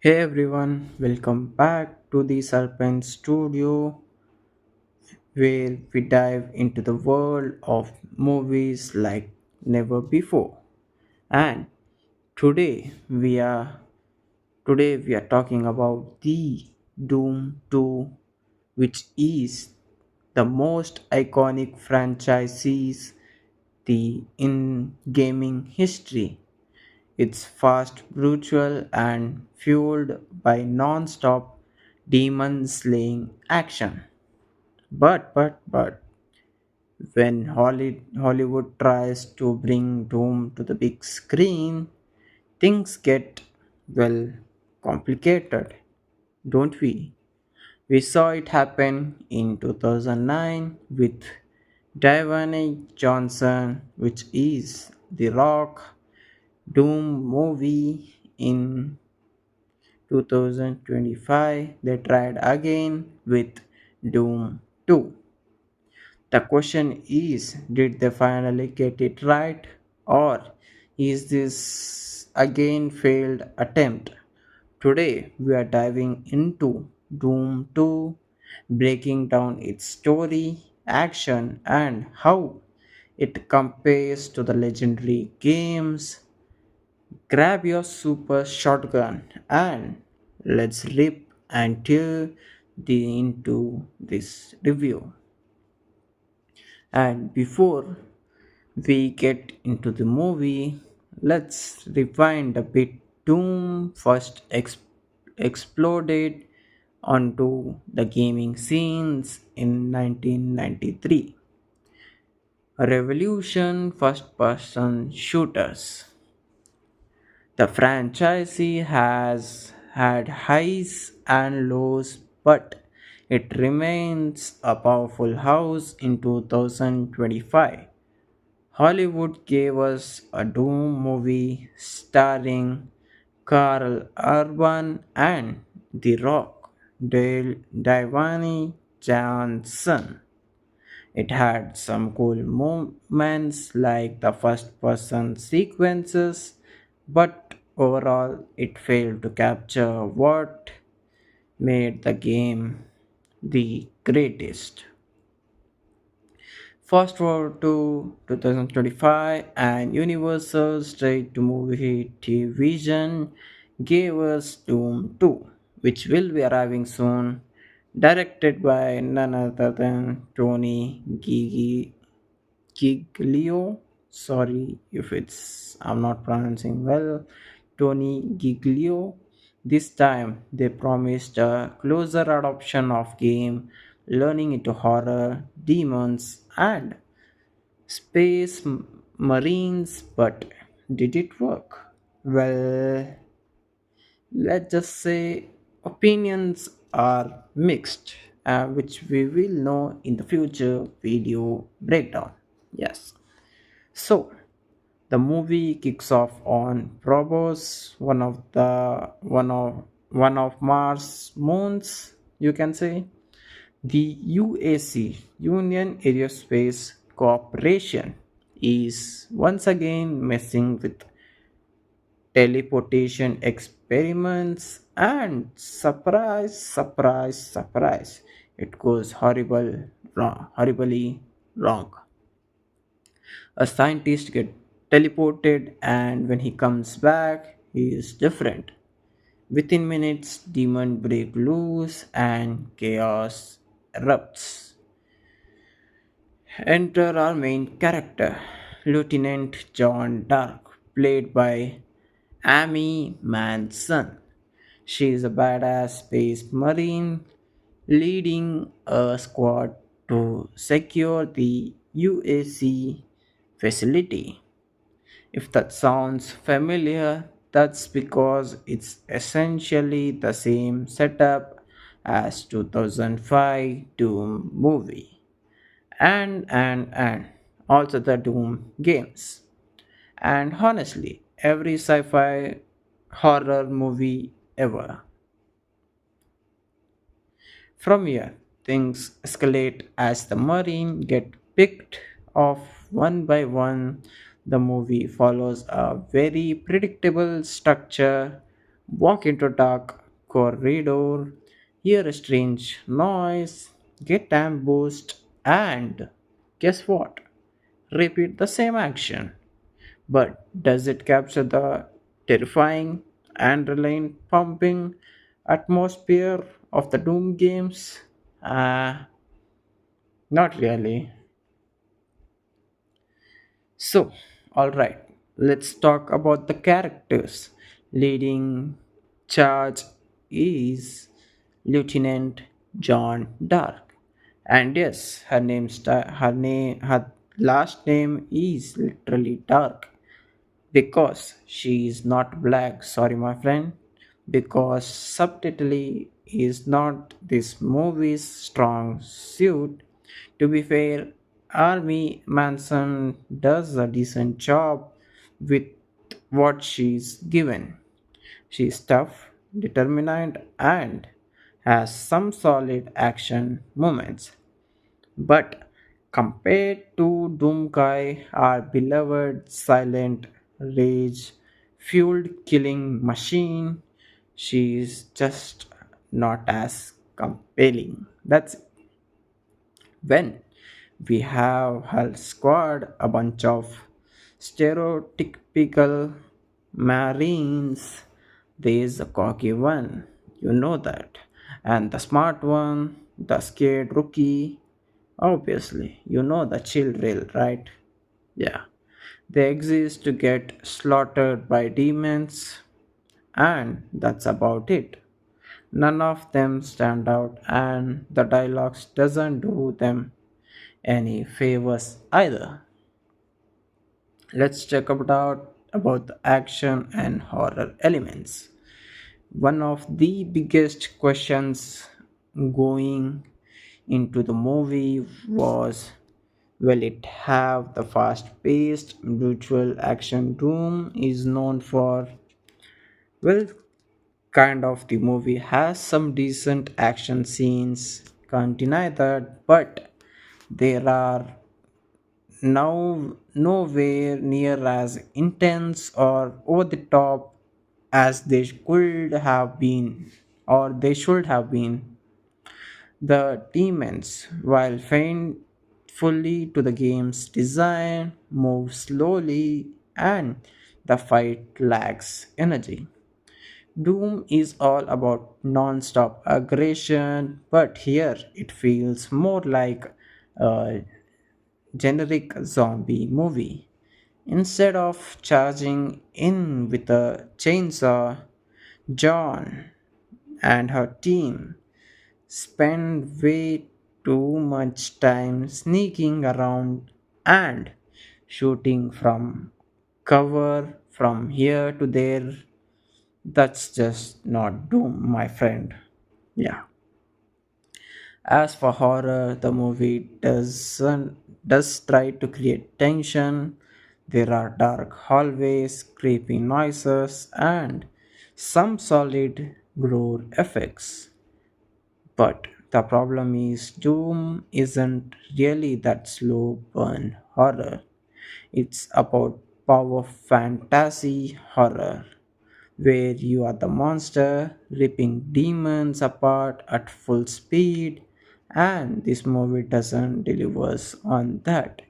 Hey everyone, welcome back to the Serpent Studio where we dive into the world of movies like never before. And today we are today we are talking about the Doom 2, which is the most iconic franchises the in gaming history. It's fast, brutal, and fueled by non-stop demon slaying action. But when Hollywood tries to bring Doom to the big screen, things get, well, complicated, don't we? We saw it happen in 2009 with Dwayne Johnson, which is The Rock, Doom movie in 2025. They tried again with Doom 2. The question is, did they finally get it right, or is this again failed attempt? Today we are diving into Doom 2, breaking down its story, action, and how it compares to the legendary games. Grab your super shotgun and let's rip and tear into this review. And before we get into the movie, let's rewind a bit. Doom first exploded onto the gaming scenes in 1993. A revolution first person shooters. The franchise has had highs and lows, but it remains a powerful house in 2025. Hollywood gave us a Doom movie starring Karl Urban and The Rock, Dwayne Johnson. It had some cool moments like the first person sequences, but overall it failed to capture what made the game the greatest. Fast forward to 2025 and Universal straight to movie television gave us Doom 2, which will be arriving soon, directed by none other than Tony Giglio. Sorry if it's I'm not pronouncing well. Tony Giglio. This time they promised a closer adoption of game, learning into horror, demons, and space marines. But did it work? Well, let's just say opinions are mixed, which we will know in the future video breakdown. Yes. So the movie kicks off on Probos, one of Mars moons, you can say. The UAC, Union Aerospace Corporation, is once again messing with teleportation experiments, and surprise, it goes horribly wrong. A scientist gets teleported, and when he comes back, he is different. Within minutes, demons break loose and chaos erupts. Enter our main character, Lieutenant John Dark, played by Amy Manson. She is a badass space marine leading a squad to secure the UAC facility. If that sounds familiar, that's because it's essentially the same setup as 2005 Doom movie and also the Doom games. And honestly, every sci-fi horror movie ever. From here, things escalate as the Marine get picked off one by one. The movie follows a very predictable structure. Walk into dark corridor, hear a strange noise, get ambushed, and guess what? Repeat the same action. But does it capture the terrifying, adrenaline pumping atmosphere of the Doom games? Not really. So, alright, let's talk about the characters. Leading charge is Lieutenant John Dark. And yes, her last name is literally Dark because she is not black. Sorry, my friend. Because subtly is not this movie's strong suit. To be fair, Army Manson does a decent job with what she's given. She's tough, determined, and has some solid action moments. But compared to Doomguy, our beloved silent rage fueled killing machine, she's just not as compelling. That's when we have her squad, a bunch of stereotypical Marines. There's the cocky one, you know that, and the smart one, the scared rookie. Obviously, you know the chill drill, right? Yeah. They exist to get slaughtered by demons, and that's about it. None of them stand out, and the dialogues doesn't do them any favors either. Let's check about the action and horror elements. One of the biggest questions going into the movie was, will it have the fast paced brutal action Doom is known for? Well, kind of, the movie has some decent action scenes, can't deny that, but there are now nowhere near as intense or over the top as they could have been or they should have been. The demons, while faithfully to the game's design, move slowly and the fight lacks energy. Doom is all about non-stop aggression, but here it feels more like a generic zombie movie. Instead of charging in with a chainsaw, John and her team spend way too much time sneaking around and shooting from cover from here to there. That's just not Doom, my friend. Yeah. As for horror, the movie does try to create tension. There are dark hallways, creepy noises, and some solid gore effects. But the problem is, Doom isn't really that slow burn horror. It's about power fantasy horror, where you are the monster ripping demons apart at full speed, and this movie doesn't delivers on that.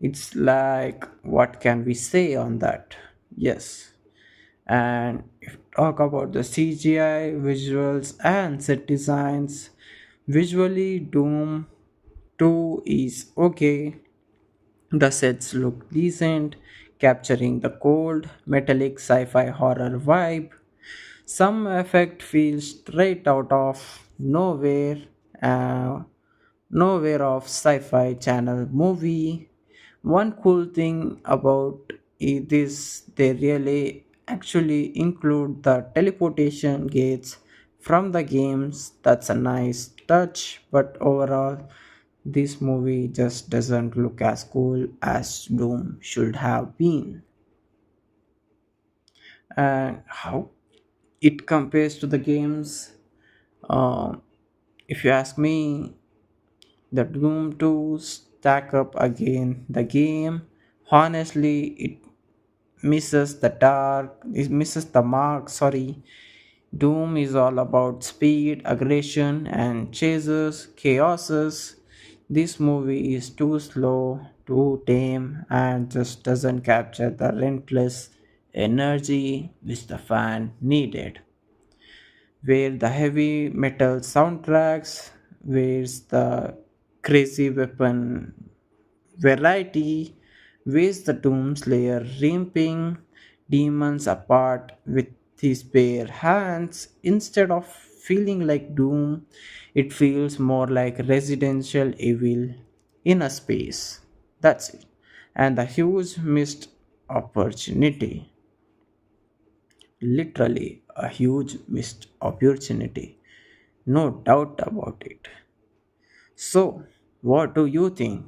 It's like, what can we say on that? Yes. And if talk about the CGI, visuals, and set designs, visually Doom 2 is okay. The sets look decent, capturing the cold, metallic sci fi horror vibe. Some effect feels straight out of uh, nowhere of sci-fi channel movie. One cool thing about it is they really actually include the teleportation gates from the games. That's a nice touch, but overall this movie just doesn't look as cool as Doom should have been. And how it compares to the games, um, if you ask me, the Doom 2 stack up again the game. Honestly, it misses the dark, it misses the mark, sorry. Doom is all about speed, aggression, and chases, chaoses. This movie is too slow, too tame, and just doesn't capture the relentless energy which the fan needed. Where the heavy metal soundtracks, where's the crazy weapon variety, where's the Doom Slayer ripping demons apart with his bare hands. Instead of feeling like Doom, it feels more like residential evil in a space. That's it. And the huge missed opportunity, literally a huge missed opportunity, no doubt about it. So, what do you think?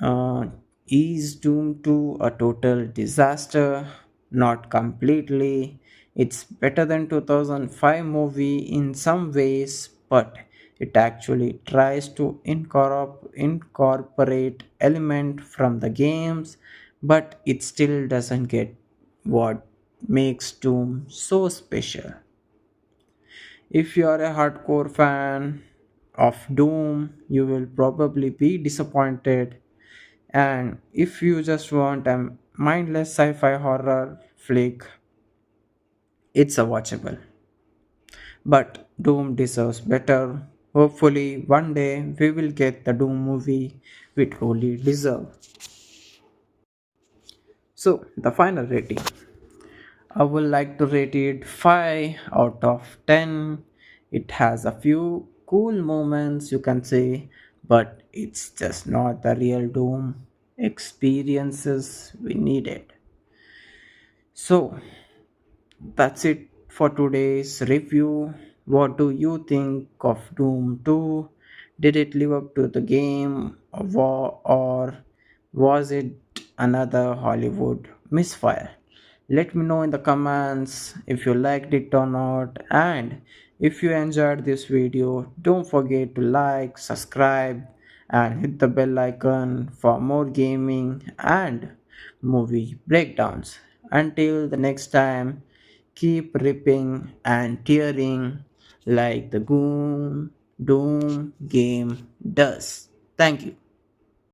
uh, is doomed to a total disaster? Not completely. It's better than 2005 movie in some ways, but it actually tries to incorporate element from the games, but it still doesn't get what makes Doom so special. If you are a hardcore fan of Doom, you will probably be disappointed, and if you just want a mindless sci fi horror flick, it's a watchable. But Doom deserves better. Hopefully, one day we will get the Doom movie we truly deserve. So, the final rating. I would like to rate it 5 out of 10. It has a few cool moments, you can say, but it's just not the real Doom experiences we needed. So, that's it for today's review. What do you think of Doom 2? Did it live up to the game or was it another Hollywood misfire? Let me know in the comments if you liked it or not, and if you enjoyed this video, don't forget to like, subscribe, and hit the bell icon for more gaming and movie breakdowns. Until the next time, keep ripping and tearing like the Doom game does. Thank you.